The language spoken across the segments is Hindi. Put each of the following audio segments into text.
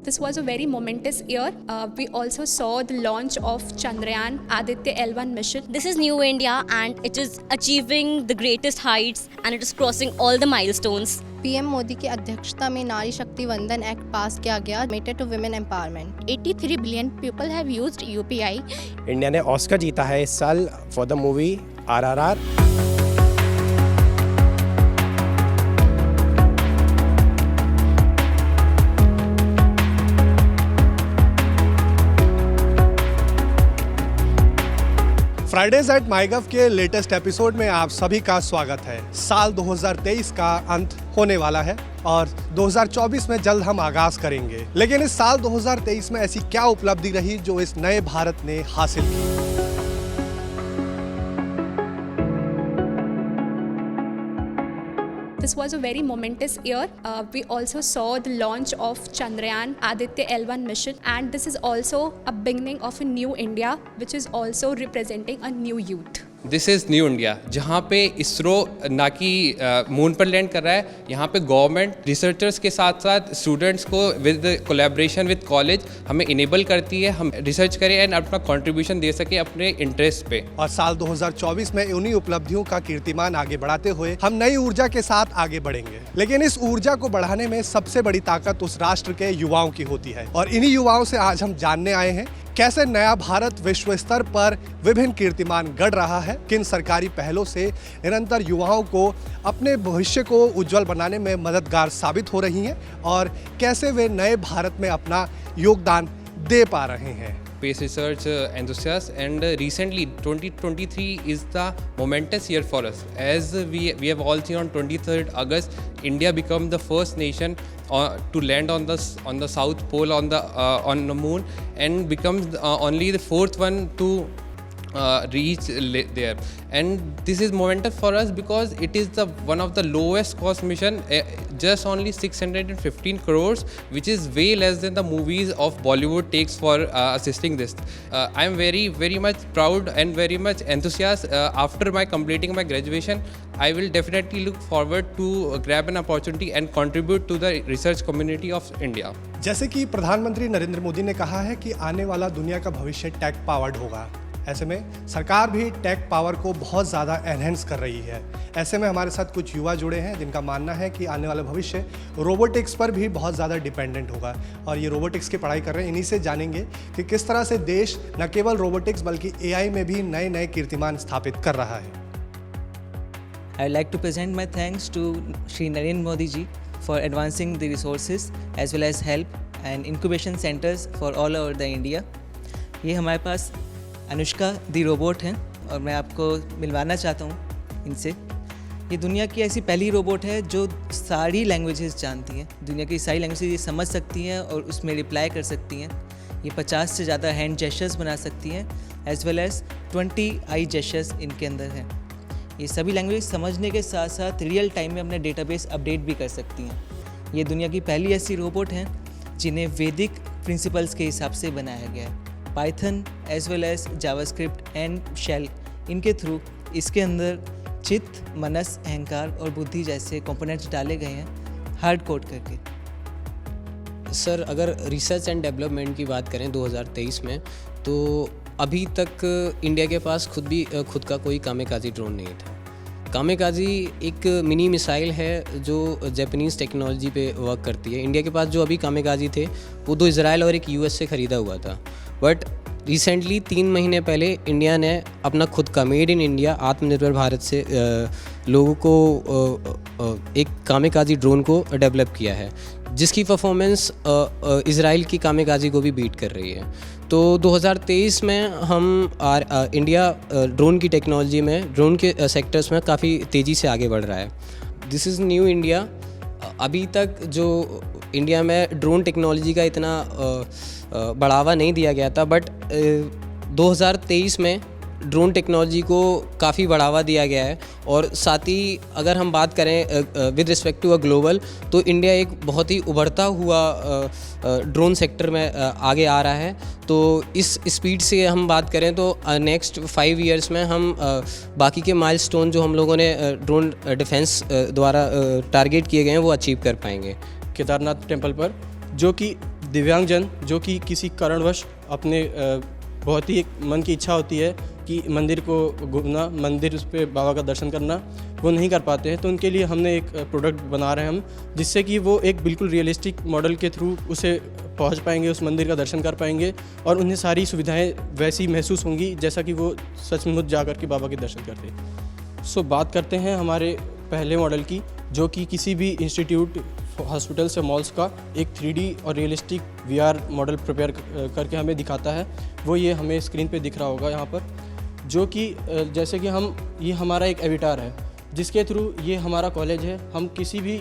This was a very momentous year. We also saw the launch of Chandrayaan Aditya L1 mission. This is New India and it is achieving the greatest heights and it is crossing all the milestones. PM Modi की अध्यक्षता में नारी शक्ति वंदन एक्ट पास किया गया, related to women empowerment. 83 billion people have used UPI. India ने ऑस्कर जीता है इस साल for the movie RRR। Fridays at MyGov के लेटेस्ट एपिसोड में आप सभी का स्वागत है। साल 2023 का अंत होने वाला है और 2024 में जल्द हम आगाज करेंगे। लेकिन इस साल 2023 में ऐसी क्या उपलब्धि रही जो इस नए भारत ने हासिल की? This was a very momentous year. We also saw the launch of Chandrayaan Aditya L1 mission, and this is also a beginning of a new India, which is also representing a new youth. This is new India, जहाँ पे इसरो ना कि मून पर लैंड कर रहा है, यहाँ पे गवर्नमेंट रिसर्चर्स के साथ साथ स्टूडेंट्स को विद कोलैबोरेशन विद कॉलेज हमें इनेबल करती है, हम रिसर्च करें एंड अपना कंट्रीब्यूशन दे सके अपने इंटरेस्ट पे। और साल 2024 में उन्हीं उपलब्धियों का कीर्तिमान आगे बढ़ाते हुए हम नई ऊर्जा के साथ आगे बढ़ेंगे। लेकिन इस ऊर्जा को बढ़ाने में सबसे बड़ी ताकत उस राष्ट्र के युवाओं की होती है और इन्हीं युवाओं से आज हम जानने आए हैं कैसे नया भारत विश्व स्तर पर विभिन्न कीर्तिमान गढ़ रहा है, किन सरकारी पहलों से निरंतर युवाओं को अपने भविष्य को उज्जवल बनाने में मददगार साबित हो रही हैं और कैसे वे नए भारत में अपना योगदान दे पा रहे हैं। Space research enthusiasts, and recently 2023 is the momentous year for us, as we have all seen on 23rd August India become the first nation to land on the south pole on the moon and becomes only the fourth one to reach there, and this is momentous for us because it is the one of the lowest cost mission, just only 615 crores, which is way less than the movies of Bollywood takes for assisting this. I am very much proud and very much enthusiastic. After my completing my graduation, I will definitely look forward to grab an opportunity and contribute to the research community of India. जैसे कि प्रधानमंत्री नरेंद्र मोदी ने कहा है कि आने वाला दुनिया का भविष्य टेक पावर्ड होगा, ऐसे में सरकार भी टेक पावर को बहुत ज़्यादा एनहेंस कर रही है। ऐसे में हमारे साथ कुछ युवा जुड़े हैं जिनका मानना है कि आने वाला भविष्य रोबोटिक्स पर भी बहुत ज़्यादा डिपेंडेंट होगा और ये रोबोटिक्स की पढ़ाई कर रहे हैं। इन्हीं से जानेंगे कि किस तरह से देश न केवल रोबोटिक्स बल्कि AI में भी नए नए कीर्तिमान स्थापित कर रहा है। I would like to present my thanks to Shri Narendra Modi ji for advancing the resources as well as help and incubation centers for all over the India. ये हमारे पास अनुष्का दी रोबोट हैं और मैं आपको मिलवाना चाहता हूँ इनसे। ये दुनिया की ऐसी पहली रोबोट है जो सारी लैंग्वेजेस जानती हैं, दुनिया की सारी लैंग्वेजेस ये समझ सकती हैं और उसमें रिप्लाई कर सकती हैं। ये 50 से ज़्यादा हैंड जेस्चर्स बना सकती हैं एज वेल एज़ 20 आई जेस्चर्स इनके अंदर हैं। ये सभी लैंग्वेज समझने के साथ साथ रियल टाइम में अपने डेटाबेस अपडेट भी कर सकती हैं। ये दुनिया की पहली ऐसी रोबोट हैं जिन्हें वैदिक प्रिंसिपल्स के हिसाब से बनाया गया है। Python as well as JavaScript and shell, इनके थ्रू इसके अंदर चित्त, मनस, अहंकार और बुद्धि जैसे कंपोनेंट्स डाले गए हैं हार्ड कोड करके। सर, अगर रिसर्च एंड डेवलपमेंट की बात करें 2023 में, तो अभी तक इंडिया के पास खुद का कोई कामेकाजी ड्रोन नहीं था। कामेकाजी एक मिनी मिसाइल है जो जापानीज़ टेक्नोलॉजी पे वर्क करती है। इंडिया के पास जो अभी कामेकाजी थे वो 2 इजराइल और एक US से ख़रीदा हुआ था, बट रिसेंटली 3 महीने पहले इंडिया ने अपना खुद का मेड इन इंडिया आत्मनिर्भर भारत से लोगों को एक कामेकाजी ड्रोन को डेवलप किया है, जिसकी परफॉर्मेंस इजराइल की कामेकाजी को भी बीट कर रही है। तो 2023 में हम इंडिया ड्रोन की टेक्नोलॉजी में, ड्रोन के सेक्टर्स में काफ़ी तेज़ी से आगे बढ़ रहा है। This is new India. अभी तक जो इंडिया में ड्रोन टेक्नोलॉजी का इतना बढ़ावा नहीं दिया गया था, बट 2023 में ड्रोन टेक्नोलॉजी को काफ़ी बढ़ावा दिया गया है। और साथ ही अगर हम बात करें with respect to a global, तो इंडिया एक बहुत ही उभरता हुआ ड्रोन सेक्टर में आगे आ रहा है। तो इस स्पीड से हम बात करें तो नेक्स्ट 5 ईयर्स में हम बाकी के माइलस्टोन जो हम लोगों ने ड्रोन डिफेंस द्वारा टारगेट किए गए हैं वो अचीव कर पाएंगे। केदारनाथ टेम्पल पर, जो कि दिव्यांगजन जो कि किसी कारणवश अपने बहुत ही एक मन की इच्छा होती है कि मंदिर को घूमना, मंदिर उस पर बाबा का दर्शन करना, वो नहीं कर पाते हैं, तो उनके लिए हमने एक प्रोडक्ट बना रहे हैं हम, जिससे कि वो एक बिल्कुल रियलिस्टिक मॉडल के थ्रू उसे पहुंच पाएंगे, उस मंदिर का दर्शन कर पाएंगे और उन्हें सारी सुविधाएं वैसी महसूस होंगी जैसा कि वो सचमुच जा कर के बाबा के दर्शन करते। सो बात करते हैं हमारे पहले मॉडल की, जो कि किसी भी इंस्टीट्यूट, हॉस्पिटल से मॉल्स का एक 3D और रियलिस्टिक VR मॉडल प्रिपेयर करके हमें दिखाता है। वो ये हमें स्क्रीन पे दिख रहा होगा यहाँ पर, जो कि जैसे कि ये हमारा एक एविटार है जिसके थ्रू ये हमारा कॉलेज है। हम किसी भी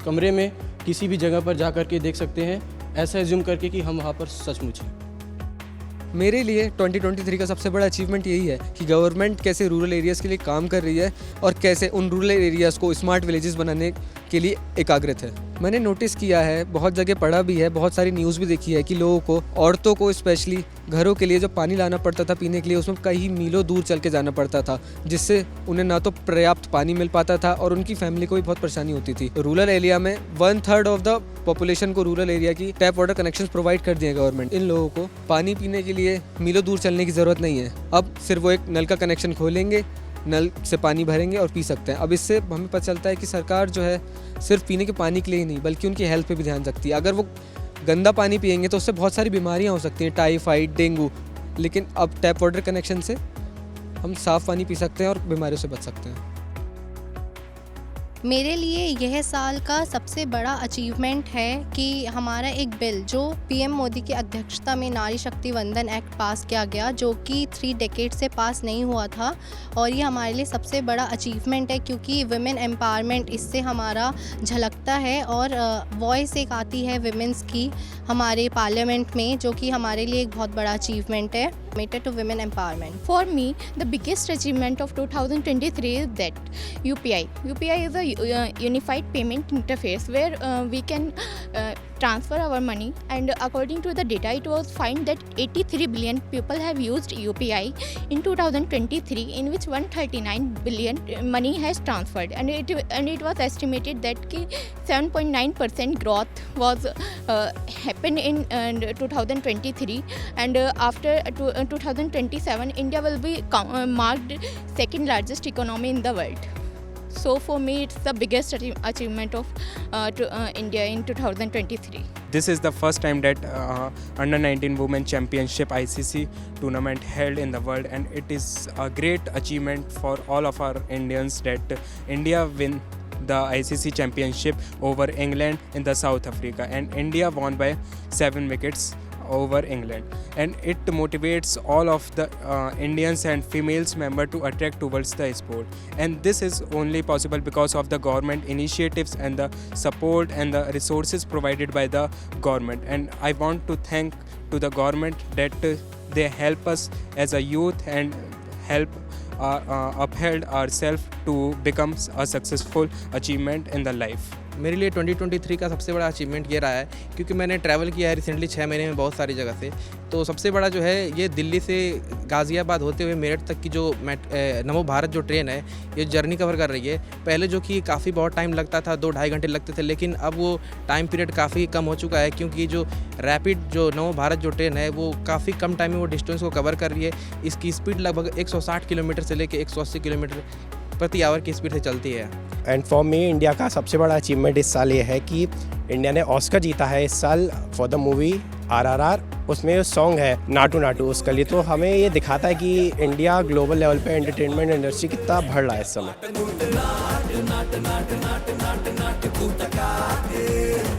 कमरे में किसी भी जगह पर जा कर के देख सकते हैं, ऐसा एज्यूम करके कि हम वहाँ पर सचमुच हैं। मेरे लिए 2023 का सबसे बड़ा अचीवमेंट यही है कि गवर्नमेंट कैसे रूरल एरियाज़ के लिए काम कर रही है और कैसे उन रूरल एरियाज़ को स्मार्ट विलेजेस बनाने के लिए एकाग्रत है। मैंने नोटिस किया है, बहुत जगह पढ़ा भी है, बहुत सारी न्यूज़ भी देखी है कि लोगों को, औरतों को स्पेशली घरों के लिए जब पानी लाना पड़ता था पीने के लिए, उसमें कई मीलों दूर चल के जाना पड़ता था, जिससे उन्हें ना तो पर्याप्त पानी मिल पाता था और उनकी फैमिली को भी बहुत परेशानी होती थी। रूरल एरिया में 1/3 ऑफ द पॉपुलेशन को रूरल एरिया की टैप वाटर कनेक्शंस प्रोवाइड कर दिए गवर्नमेंट। इन लोगों को पानी पीने के लिए मीलों दूर चलने की ज़रूरत नहीं है। अब सिर्फ वो एक नल का कनेक्शन खोलेंगे, नल से पानी भरेंगे और पी सकते हैं। अब इससे हमें पता चलता है कि सरकार जो है सिर्फ पीने के पानी के लिए ही नहीं बल्कि उनकी हेल्थ पे भी ध्यान रखती है। अगर वो गंदा पानी पिएंगे तो उससे बहुत सारी बीमारियां हो सकती हैं, टाइफाइड, डेंगू, लेकिन अब टैप वाटर कनेक्शन से हम साफ़ पानी पी सकते हैं और बीमारियों से बच सकते हैं। मेरे लिए यह साल का सबसे बड़ा अचीवमेंट है कि हमारा एक बिल जो PM मोदी की अध्यक्षता में नारी शक्ति वंदन एक्ट पास किया गया, जो कि 3 डेकेड से पास नहीं हुआ था, और ये हमारे लिए सबसे बड़ा अचीवमेंट है क्योंकि वुमेन एम्पावरमेंट इससे हमारा झलकता है और वॉइस एक आती है विमेंस की हमारे पार्लियामेंट में, जो कि हमारे लिए एक बहुत बड़ा अचीवमेंट है related to women empowerment. For me, the biggest achievement of 2023 is that UPI. UPI is a unified payment interface where we can transfer our money, and according to the data it was found that 83 billion people have used UPI in 2023, in which 139 billion money has transferred, and it was estimated that 7.9% growth was happened in 2023, and after 2027 India will be marked second largest economy in the world. So for me, it's the biggest achievement of India in 2023. This is the first time that Under-19 Women Championship ICC tournament held in the world, and it is a great achievement for all of our Indians that India win the ICC championship over England in the South Africa, and India won by 7 wickets over England, and it motivates all of the Indians and females member to attract towards the sport, and this is only possible because of the government initiatives and the support and the resources provided by the government. And I want to thank to the government that they help us as a youth and help upheld ourselves to become a successful achievement in the life. मेरे लिए 2023 का सबसे बड़ा अचीवमेंट ये रहा है क्योंकि मैंने ट्रैवल किया है रिसेंटली 6 महीने में बहुत सारी जगह से। तो सबसे बड़ा जो है ये दिल्ली से गाज़ियाबाद होते हुए मेरठ तक की जो नमो भारत जो ट्रेन है ये जर्नी कवर कर रही है। पहले जो कि काफ़ी बहुत टाइम लगता था, 2-2.5 घंटे लगते थे, लेकिन अब वो टाइम पीरियड काफ़ी कम हो चुका है क्योंकि जो रैपिड जो नमो भारत जो ट्रेन है वो काफ़ी कम टाइम में वो डिस्टेंस को कवर कर रही है। इसकी स्पीड लगभग 160 किलोमीटर से लेकर 180 किलोमीटर प्रति आवर की स्पीड से चलती है। एंड फॉर मी इंडिया का सबसे बड़ा अचीवमेंट इस साल ये है कि इंडिया ने ऑस्कर जीता है इस साल फॉर द मूवी RRR। उसमें जो सॉन्ग है नाटू नाटू उसके लिए, तो हमें ये दिखाता है कि इंडिया ग्लोबल लेवल पे एंटरटेनमेंट इंडस्ट्री कितना बढ़ रहा है इस समय।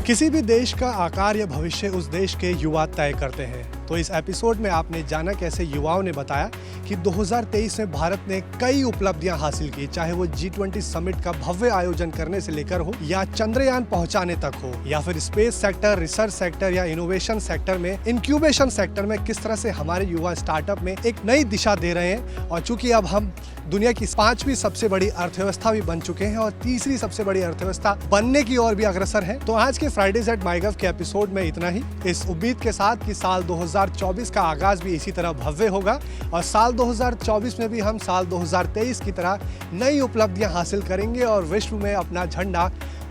किसी भी देश का आकार या भविष्य उस देश के युवा तय करते हैं। तो इस एपिसोड में आपने जाना कैसे युवाओं ने बताया कि 2023 में भारत ने कई उपलब्धियां हासिल की, चाहे वो G20 समिट का भव्य आयोजन करने से लेकर हो, या चंद्रयान पहुंचाने तक हो, या फिर स्पेस सेक्टर, रिसर्च सेक्टर या इनोवेशन सेक्टर में, इंक्यूबेशन सेक्टर में किस तरह से हमारे युवा स्टार्टअप में एक नई दिशा दे रहे हैं। और चूंकि अब हम दुनिया की 5वीं सबसे बड़ी अर्थव्यवस्था भी बन चुके हैं और 3री सबसे बड़ी अर्थव्यवस्था बनने की ओर भी अग्रसर है। तो आज के फ्राइडेज एट माईगव के एपिसोड में इतना ही, इस उम्मीद के साथ कि साल 2024 का आगाज भी इसी तरह भव्य होगा और साल 2024 में भी हम साल 2023 की तरह नई उपलब्धियां हासिल करेंगे और विश्व में अपना झंडा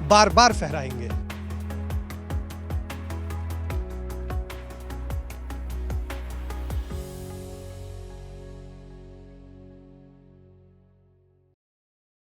बार बार फहराएंगे।